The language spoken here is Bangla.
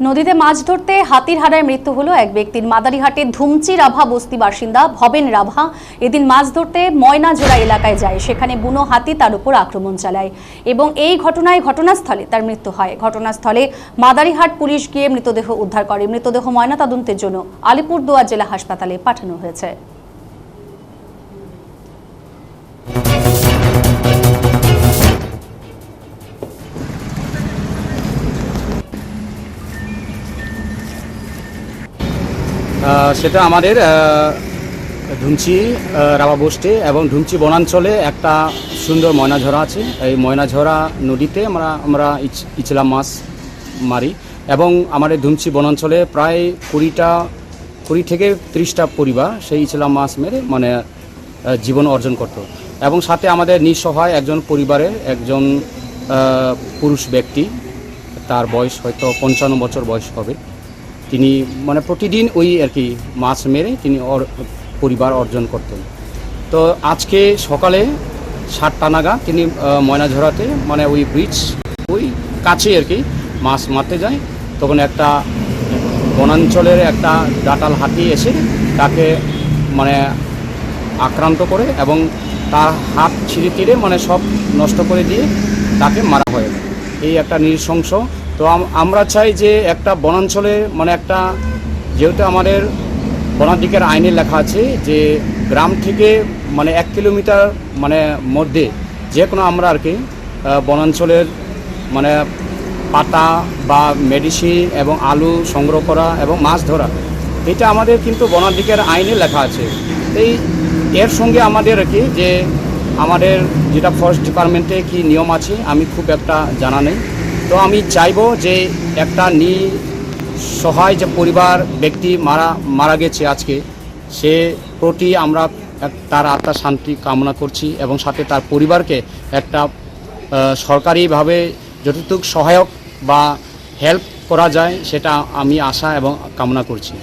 নদীতে মাছ ধরতে হাতির হানায় মৃত্যু হলো এক ব্যক্তির। মাদারিহাটের ধুমচি রাভা বস্তি বাসিন্দা ভবেন রাভা এদিন মাছ ধরতে ময়নাঝোড়া এলাকায় যায়। সেখানে বুনো হাতি তার উপর আক্রমণ চালায় এবং এই ঘটনায় ঘটনাস্থলে তার মৃত্যু হয়। ঘটনাস্থলে মাদারিহাট পুলিশ গিয়ে মৃতদেহ উদ্ধার করে। মৃতদেহ ময়নাতদন্তের জন্য আলিপুরদুয়ার জেলা হাসপাতালে পাঠানো হয়েছে। সেটা আমাদের ধুমচি রাভা বস্তি এবং ধুমচি বনাঞ্চলে একটা সুন্দর ময়নাঝরা আছে। এই ময়নাঝরা নদীতে আমরা ইচলা মাছ মারি এবং আমাদের ধুমচি বনাঞ্চলে প্রায় 20 থেকে 30টা পরিবার সেই ইচলা মাছ মেরে জীবন অর্জন করত। এবং সাথে আমাদের নিঃসহায় একজন পরিবারের একজন পুরুষ ব্যক্তি, তার বয়স হয়তো 55 বছর বয়স হবে। তিনি প্রতিদিন ওই আর কি মাছ মেরে তিনি পরিবার অর্জন করতেন। তো আজকে সকালে 7টা নাগাদ তিনি ময়নাঝরাতে ওই ব্রিজ ওই কাছে আর কি মাছ মারতে যায়। তখন একটা বনাঞ্চলের একটা ডাটাল হাতি এসে তাকে আক্রান্ত করে এবং তার হাত ছিঁড়ে টিড়ে সব নষ্ট করে দিয়ে তাকে মারা হয়। এই একটা নৃশংস। তো আমরা চাই যে একটা বনাঞ্চলে একটা যেহেতু আমাদের বনাধিকার আইনে লেখা আছে যে গ্রাম থেকে 1 কিলোমিটার মধ্যে যে কোনো আমরা আর কি বনাঞ্চলের পাতা বা মেডিসিন এবং আলু সংগ্রহ করা এবং মাছ ধরা, এটা আমাদের কিন্তু বনাধিকার আইনে লেখা আছে। এর সঙ্গে আমাদের আর কি যে আমাদের যেটা ফরেস্ট ডিপার্টমেন্টে কি নিয়ম আছে আমি খুব একটা জানা নেই। তো আমি চাইবো যে একটা সহায় যে পরিবার ব্যক্তি মারা গেছে আজকে, সে প্রতি আমরা তার আত্মার শান্তি কামনা করছি এবং সাথে তার পরিবারকে একটা সরকারিভাবে যতটুকু সহায়ক বা হেল্প করা যায় সেটা আমি আশা এবং কামনা করছি।